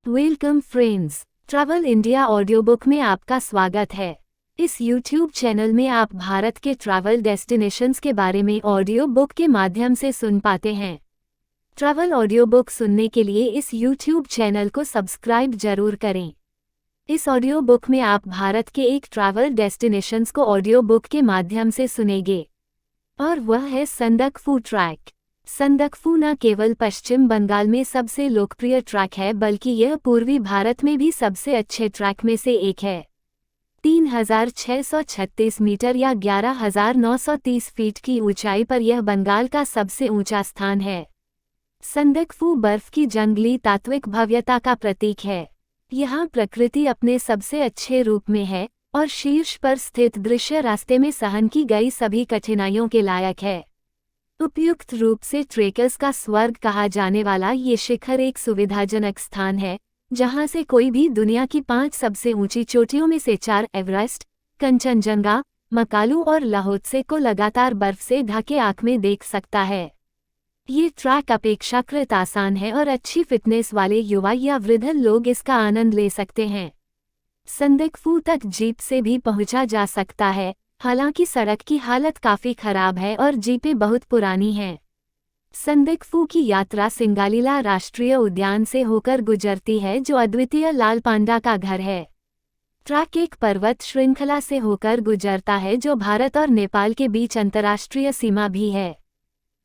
Welcome friends, travel India audio book में आपका स्वागत है। इस YouTube चैनल में आप भारत के ट्रैवल डेस्टिनेशंस के बारे में ऑडियो बुक के माध्यम से सुन पाते हैं। ट्रैवल ऑडियो बुक सुनने के लिए इस YouTube चैनल को सब्सक्राइब जरूर करें। इस ऑडियो बुक में आप भारत के एक ट्रैवल डेस्टिनेशंस को ऑडियो बुक के माध्यम से सुनेंगे, और वह है संदकफू ट्रैक। संदकफू न केवल पश्चिम बंगाल में सबसे लोकप्रिय ट्रैक है, बल्कि यह पूर्वी भारत में भी सबसे अच्छे ट्रैक में से एक है। 3636 मीटर या 11930 फीट की ऊंचाई पर यह बंगाल का सबसे ऊंचा स्थान है। संदकफू बर्फ की जंगली तात्विक भव्यता का प्रतीक है। यहाँ प्रकृति अपने सबसे अच्छे रूप में है और शीर्ष पर स्थित दृश्य रास्ते में सहन की गई सभी कठिनाइयों के लायक है। उपयुक्त रूप से ट्रेकर्स का स्वर्ग कहा जाने वाला ये शिखर एक सुविधाजनक स्थान है, जहां से कोई भी दुनिया की 5 सबसे ऊंची चोटियों में से 4 एवरेस्ट, कंचनजंगा, मकालू और लाहोत्से को लगातार बर्फ से ढके आंख में देख सकता है। ये ट्रैक अपेक्षाकृत आसान है और अच्छी फिटनेस वाले युवा या वृद्ध लोग इसका आनंद ले सकते हैं। संदकफू तक जीप से भी पहुंचा जा सकता है, हालांकि सड़क की हालत काफी खराब है और जीपें बहुत पुरानी हैं। संदकफू की यात्रा सिंगालीला राष्ट्रीय उद्यान से होकर गुजरती है, जो अद्वितीय लाल पांडा का घर है। ट्रैक एक पर्वत श्रृंखला से होकर गुजरता है, जो भारत और नेपाल के बीच अंतर्राष्ट्रीय सीमा भी है।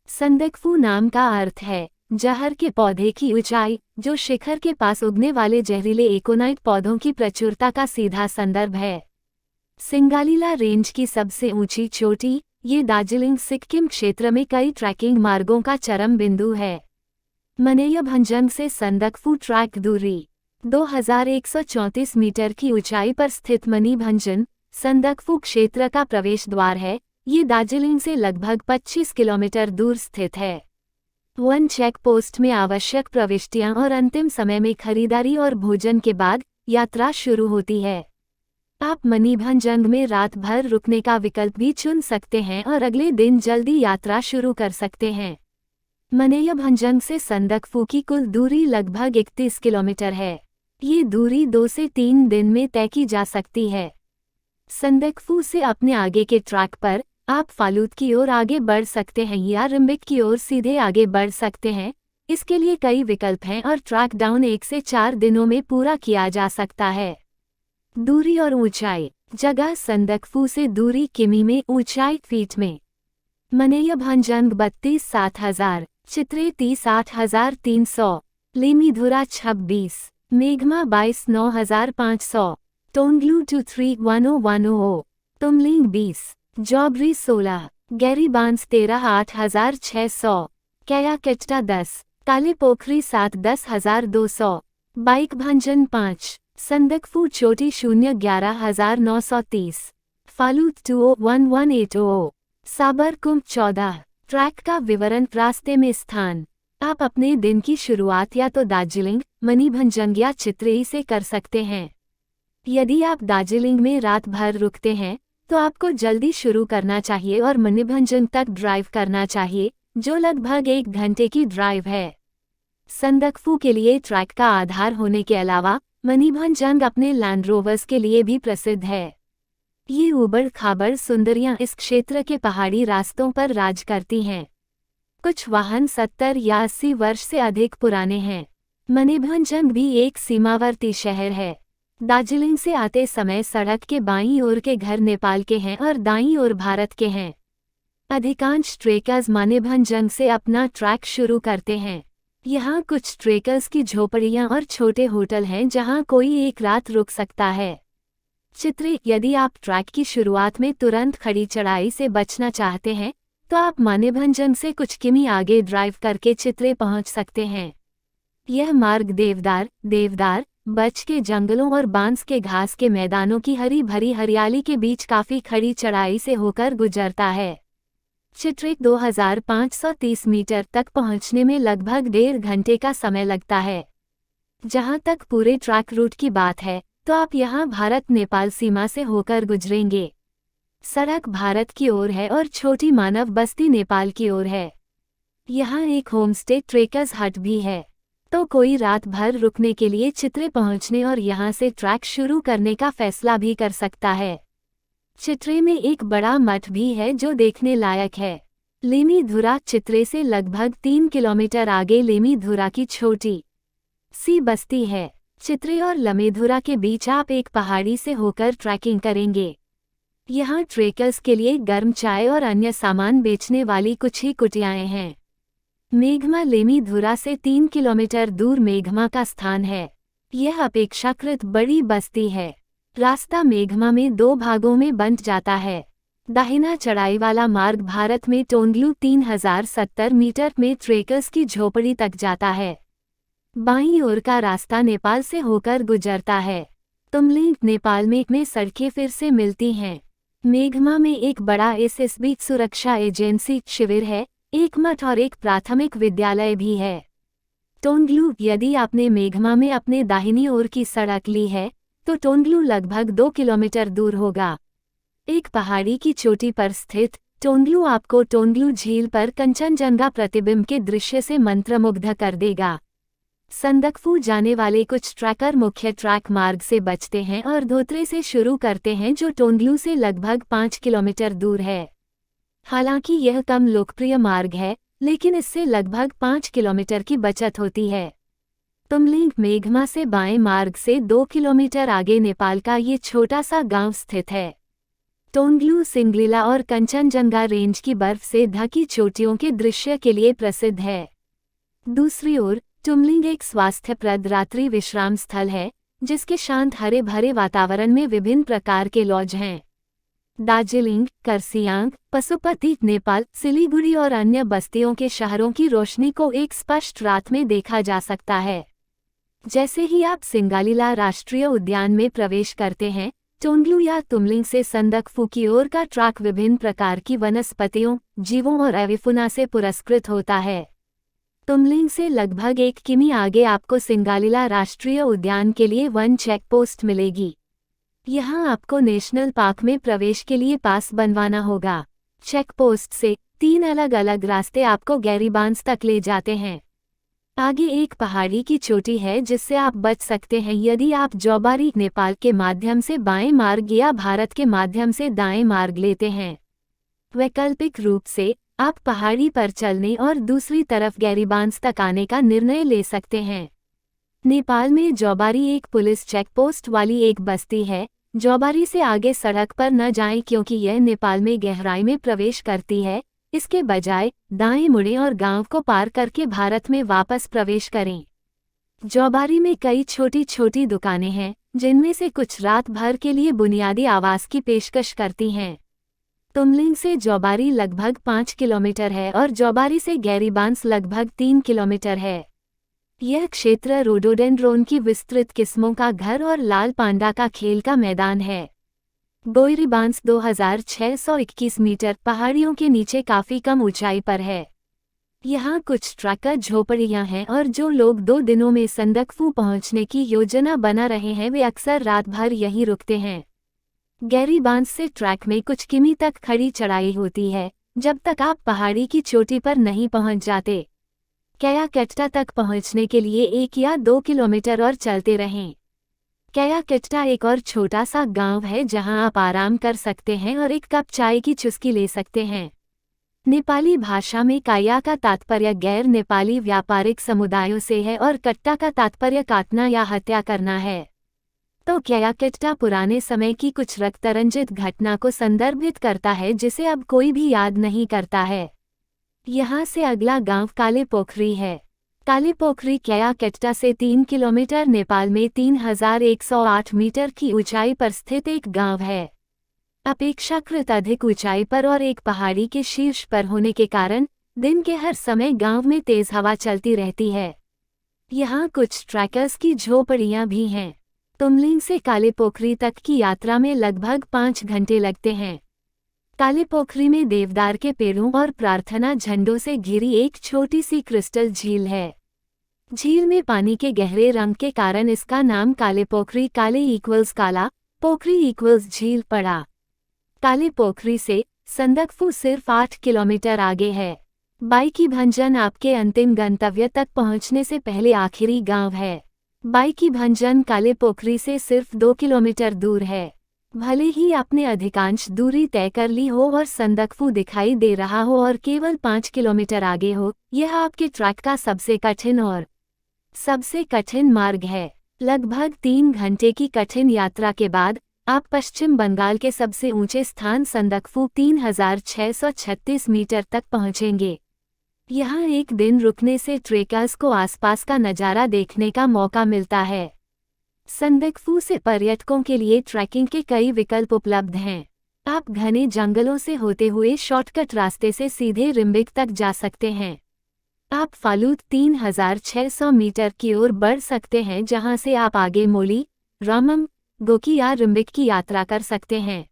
संदकफू नाम का अर्थ है जहर के पौधे की ऊंचाई, जो शिखर के पास उगने वाले जहरीले एकोनाइट पौधों की प्रचुरता का सीधा संदर्भ है। सिंगालीला रेंज की सबसे ऊंची चोटी, ये दार्जिलिंग सिक्किम क्षेत्र में कई ट्रैकिंग मार्गों का चरम बिंदु है। मनेयभंजन से संदकफू ट्रैक दूरी 2134 मीटर की ऊंचाई पर स्थित मनीभंजन संदकफू क्षेत्र का प्रवेश द्वार है। ये दार्जिलिंग से लगभग 25 किलोमीटर दूर स्थित है। वन चेक पोस्ट में आवश्यक प्रविष्टियां और अंतिम समय में खरीदारी और भोजन के बाद यात्रा शुरू होती है। आप मनीभंजन में रात भर रुकने का विकल्प भी चुन सकते हैं और अगले दिन जल्दी यात्रा शुरू कर सकते हैं। मनेयभंजन से संदकफू की कुल दूरी लगभग 31 किलोमीटर है। ये दूरी 2 से 3 दिन में तय की जा सकती है। संदकफू से अपने आगे के ट्रैक पर आप फालूत की ओर आगे बढ़ सकते हैं या रिम्बिक की ओर सीधे आगे बढ़ सकते हैं। इसके लिए कई विकल्प हैं और ट्रैक डाउन 1 से 4 दिनों में पूरा किया जा सकता है। दूरी और ऊंचाई। जगह संदकफू से दूरी किमी में, ऊंचाई फीट में। मनेयभंजन 32,7000, चित्रे 30,8300, लेमीधुरा 26, मेघमा 22,9500, टोंगलू 23,1010, तुमलिंग 20, जॉबरी 16, गैरीबांस 13,8600, कयाकेट्टा 10, काले पोखरी 7, 10,200, बाइकभंजन 5, संदकफू चोटी 11,930, फालूत 20,1180, साबरकुंभ 14। ट्रैक का विवरण। रास्ते में स्थान। आप अपने दिन की शुरुआत या तो दार्जिलिंग, मनीभंजन या चित्रेई से कर सकते हैं। यदि आप दार्जिलिंग में रात भर रुकते हैं तो आपको जल्दी शुरू करना चाहिए और मनीभंजन तक ड्राइव करना चाहिए, जो लगभग 1 घंटे की ड्राइव है। संदकफू के लिए ट्रैक का आधार होने के अलावा मनीभंजन अपने लैंड रोवर्स के लिए भी प्रसिद्ध है। ये उबड़ खाबड़ सुंदरियां इस क्षेत्र के पहाड़ी रास्तों पर राज करती हैं। कुछ वाहन 70 या 80 वर्ष से अधिक पुराने हैं। मनीभंजन भी एक सीमावर्ती शहर है। दार्जिलिंग से आते समय सड़क के बाईं ओर के घर नेपाल के हैं और दाईं ओर भारत के हैं। अधिकांश ट्रेकर्स मनीभंजन से अपना ट्रैक शुरू करते हैं। यहाँ कुछ ट्रेकर्स की झोपड़ियाँ और छोटे होटल हैं जहाँ कोई एक रात रुक सकता है। चित्रे। यदि आप ट्रैक की शुरुआत में तुरंत खड़ी चढ़ाई से बचना चाहते हैं तो आप मनीभंजन से कुछ किमी आगे ड्राइव करके चित्रे पहुँच सकते हैं। यह मार्ग देवदार, बच के जंगलों और बांस के घास के मैदानों की हरी भरी हरियाली के बीच काफी खड़ी चढ़ाई से होकर गुजरता है। चित्रे 2530 मीटर तक पहुंचने में लगभग 1.5 घंटे का समय लगता है। जहां तक पूरे ट्रैक रूट की बात है तो आप यहां भारत नेपाल सीमा से होकर गुजरेंगे। सड़क भारत की ओर है और छोटी मानव बस्ती नेपाल की ओर है। यहाँ एक होमस्टे ट्रेकर्स हट भी है। तो कोई रात भर रुकने के लिए चित्रे पहुंचने और यहां से ट्रैक शुरू करने का फैसला भी कर सकता है। चित्रे में एक बड़ा मठ भी है जो देखने लायक है। लेमीधुरा चित्रे से लगभग 3 किलोमीटर आगे लेमीधुरा की छोटी सी बस्ती है। चित्रे और लमेधुरा के बीच आप एक पहाड़ी से होकर ट्रैकिंग करेंगे। यहाँ ट्रेकर्स के लिए गर्म चाय और अन्य सामान बेचने वाली कुछ ही कुटियाएं हैं। मेघमा लेमीधुरा से 3 किलोमीटर दूर मेघमा का स्थान है। यह अपेक्षाकृत बड़ी बस्ती है। रास्ता मेघमा में 2 भागों में बंट जाता है। दाहिना चढ़ाई वाला मार्ग भारत में टोंगलू 3070 मीटर में ट्रेकर्स की झोपड़ी तक जाता है। बाईं ओर का रास्ता नेपाल से होकर गुजरता है। तुमलिंग नेपाल में सड़कें फिर से मिलती हैं। मेघमा में एक बड़ा एसएसबी सुरक्षा एजेंसी शिविर है, एक मठ और एक प्राथमिक विद्यालय भी है। टोंगलू यदि आपने मेघमा में अपने दाहिनी ओर की सड़क ली है तो टोंगलू लगभग 2 किलोमीटर दूर होगा। एक पहाड़ी की चोटी पर स्थित टोंगलू आपको टोंगलू झील पर कंचनजंगा प्रतिबिंब के दृश्य से मंत्रमुग्ध कर देगा। संदकफू जाने वाले कुछ ट्रैकर मुख्य ट्रैक मार्ग से बचते हैं और धोत्रे से शुरू करते हैं जो टोंगलू से लगभग 5 किलोमीटर दूर है। हालांकि यह कम लोकप्रिय मार्ग है, लेकिन इससे लगभग 5 किलोमीटर की बचत होती है। तुमलिंग मेघमा से बाएं मार्ग से 2 किलोमीटर आगे नेपाल का ये छोटा सा गांव स्थित है। टोंगलू सिंगलीला और कंचनजंगा रेंज की बर्फ से ढकी चोटियों के दृश्य के लिए प्रसिद्ध है। दूसरी ओर तुमलिंग एक स्वास्थ्यप्रद रात्रि विश्राम स्थल है, जिसके शांत हरे भरे वातावरण में विभिन्न प्रकार के लॉज हैं। दार्जिलिंग, करसियांग, पशुपति, नेपाल, सिलीगुड़ी और अन्य बस्तियों के शहरों की रोशनी को एक स्पष्ट रात में देखा जा सकता है। जैसे ही आप सिंगालीला राष्ट्रीय उद्यान में प्रवेश करते हैं, टोंगलू या तुमलिंग से संदकफू की ओर का ट्रैक विभिन्न प्रकार की वनस्पतियों, जीवों और एविफुना से पुरस्कृत होता है। तुमलिंग से लगभग 1 किमी आगे आपको सिंगालीला राष्ट्रीय उद्यान के लिए वन चेक पोस्ट मिलेगी। यहाँ आपको नेशनल पार्क में प्रवेश के लिए पास बनवाना होगा। चेक पोस्ट से 3 अलग अलग रास्ते आपको गैरीबांस तक ले जाते हैं। आगे एक पहाड़ी की चोटी है जिससे आप बच सकते हैं यदि आप जोबारी नेपाल के माध्यम से बाएं मार्ग या भारत के माध्यम से दाएं मार्ग लेते हैं। वैकल्पिक रूप से आप पहाड़ी पर चलने और दूसरी तरफ गैरीबांस तक आने का निर्णय ले सकते हैं। नेपाल में जोबारी एक पुलिस चेकपोस्ट वाली एक बस्ती है। जोबारी से आगे सड़क पर न जाएं क्योंकि यह नेपाल में गहराई में प्रवेश करती है। इसके बजाय दाएं मुड़ें और गांव को पार करके भारत में वापस प्रवेश करें। जोबारी में कई छोटी छोटी दुकानें हैं, जिनमें से कुछ रात भर के लिए बुनियादी आवास की पेशकश करती हैं। तुमलिंग से जोबारी लगभग 5 किलोमीटर है और जोबारी से गैरीबांस लगभग 3 किलोमीटर है। यह क्षेत्र रोडोडेंड्रोन की विस्तृत किस्मों का घर और लाल पांडा का खेल का मैदान है। गैरीबांस 2621 मीटर पहाड़ियों के नीचे काफी कम ऊंचाई पर है। यहाँ कुछ ट्रैकर झोपड़ियाँ हैं और जो लोग 2 दिनों में संदकफू पहुँचने की योजना बना रहे हैं वे अक्सर रात भर यहीं रुकते हैं। गैरीबांस से ट्रैक में कुछ किमी तक खड़ी चढ़ाई होती है, जब तक आप पहाड़ी की चोटी पर नहीं पहुँच जाते। कयाकेट्टा तक पहुँचने के लिए 1 या 2 किलोमीटर और चलते रहें। कयाकेट्टा एक और छोटा सा गांव है जहां आप आराम कर सकते हैं और एक कप चाय की चुस्की ले सकते हैं। नेपाली भाषा में काया का तात्पर्य गैर नेपाली व्यापारिक समुदायों से है और कट्टा का तात्पर्य काटना या हत्या करना है। तो कयाकेट्टा पुराने समय की कुछ रक्तरंजित घटना को संदर्भित करता है जिसे अब कोई भी याद नहीं करता है। यहाँ से अगला गांव काले पोखरी है। काले पोखरी कयाकेट्टा से 3 किलोमीटर नेपाल में 3108 मीटर की ऊंचाई पर स्थित एक गांव है। अपेक्षाकृत अधिक ऊंचाई पर और एक पहाड़ी के शीर्ष पर होने के कारण दिन के हर समय गांव में तेज हवा चलती रहती है। यहाँ कुछ ट्रैकर्स की झोपड़ियाँ भी हैं। तुमलिंग से काले पोखरी तक की यात्रा में लगभग 5 घंटे लगते हैं। काले पोखरी में देवदार के पेड़ों और प्रार्थना झंडों से घिरी एक छोटी सी क्रिस्टल झील है। झील में पानी के गहरे रंग के कारण इसका नाम काले पोखरी काले इक्वल्स काला पोखरी इक्वल्स झील पड़ा। काले पोखरी से संदकफू सिर्फ 8 किलोमीटर आगे है। बाईकीभंजन आपके अंतिम गंतव्य तक पहुंचने से पहले आखिरी गांव है। बाईकीभंजन काले पोखरी से सिर्फ 2 किलोमीटर दूर है। भले ही आपने अधिकांश दूरी तय कर ली हो और संदकफू दिखाई दे रहा हो और केवल 5 किलोमीटर आगे हो, यह आपके ट्रैक का सबसे कठिन मार्ग है। लगभग 3 घंटे की कठिन यात्रा के बाद आप पश्चिम बंगाल के सबसे ऊंचे स्थान संदकफू 3636 मीटर तक पहुंचेंगे। यहाँ एक दिन रुकने से ट्रेकर्स को आसपास का नज़ारा देखने का मौका मिलता है। संदकफू से पर्यटकों के लिए ट्रैकिंग के कई विकल्प उपलब्ध हैं। आप घने जंगलों से होते हुए शॉर्टकट रास्ते से सीधे रिम्बिक तक जा सकते हैं। आप फालूत 3600 मीटर की ओर बढ़ सकते हैं, जहां से आप आगे मोली, रामम, गोकी या रिम्बिक की यात्रा कर सकते हैं।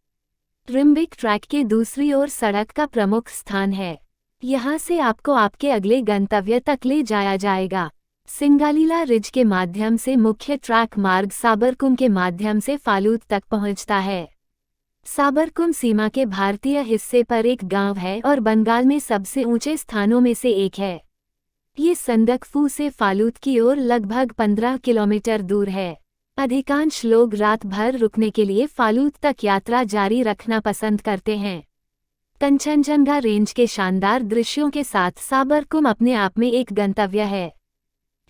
रिम्बिक ट्रैक के दूसरी ओर सड़क का प्रमुख स्थान है। यहाँ से आपको आपके अगले गंतव्य तक ले जाया जाएगा। सिंगालीला रिज के माध्यम से मुख्य ट्रैक मार्ग साबरकुम के माध्यम से फालूत तक पहुँचता है। साबरकुम सीमा के भारतीय हिस्से पर एक गांव है और बंगाल में सबसे ऊंचे स्थानों में से एक है। ये संदकफू से फालूत की ओर लगभग 15 किलोमीटर दूर है। अधिकांश लोग रात भर रुकने के लिए फालूत तक यात्रा जारी रखना पसंद करते हैं। कंचनजंगा रेंज के शानदार दृश्यों के साथ साबरकुम अपने आप में एक गंतव्य है।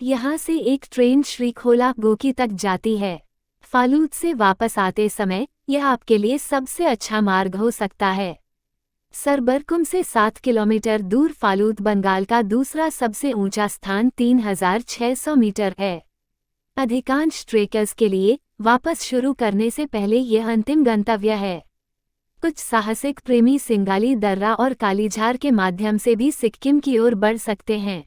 यहाँ से एक ट्रेन श्रीखोला गोकी तक जाती है। फालूत से वापस आते समय यह आपके लिए सबसे अच्छा मार्ग हो सकता है। सरबरकुम से 7 किलोमीटर दूर फालूत बंगाल का दूसरा सबसे ऊंचा स्थान 3600 मीटर है। अधिकांश ट्रेकर्स के लिए वापस शुरू करने से पहले यह अंतिम गंतव्य है। कुछ साहसिक प्रेमी सिंगाली दर्रा और कालीझार के माध्यम से भी सिक्किम की ओर बढ़ सकते हैं।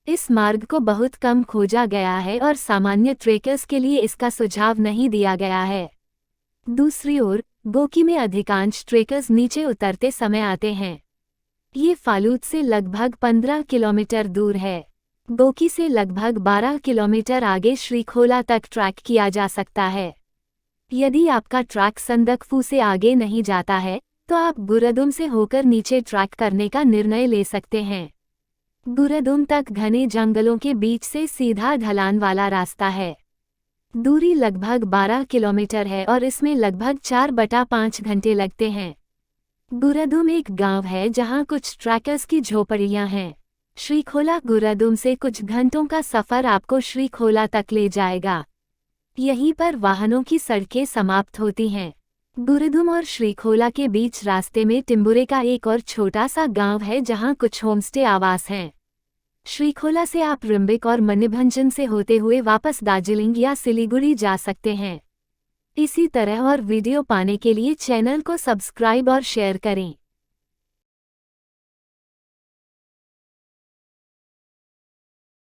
इस मार्ग को बहुत कम खोजा गया है और सामान्य ट्रेकर्स के लिए इसका सुझाव नहीं दिया गया है। दूसरी ओर गोकी में अधिकांश ट्रेकर्स नीचे उतरते समय आते हैं। ये फालूत से लगभग 15 किलोमीटर दूर है। गोकी से लगभग 12 किलोमीटर आगे श्रीखोला तक ट्रैक किया जा सकता है। यदि आपका ट्रैक संदकफू से आगे नहीं जाता है तो आप गुरदुम से होकर नीचे ट्रैक करने का निर्णय ले सकते हैं। गुरदुम तक घने जंगलों के बीच से सीधा ढलान वाला रास्ता है। दूरी लगभग 12 किलोमीटर है और इसमें लगभग 4/5 घंटे लगते हैं। गुरदुम एक गांव है जहां कुछ ट्रैकर्स की झोपड़ियां हैं। श्रीखोला गुरदुम से कुछ घंटों का सफ़र आपको श्रीखोला तक ले जाएगा। यहीं पर वाहनों की सड़कें समाप्त होती हैं। गुरदुम और श्रीखोला के बीच रास्ते में टिम्बुरे का एक और छोटा सा गांव है जहां कुछ होमस्टे आवास हैं। श्रीखोला से आप रिम्बिक और मणिभंजन से होते हुए वापस दार्जिलिंग या सिलीगुड़ी जा सकते हैं। इसी तरह और वीडियो पाने के लिए चैनल को सब्सक्राइब और शेयर करें।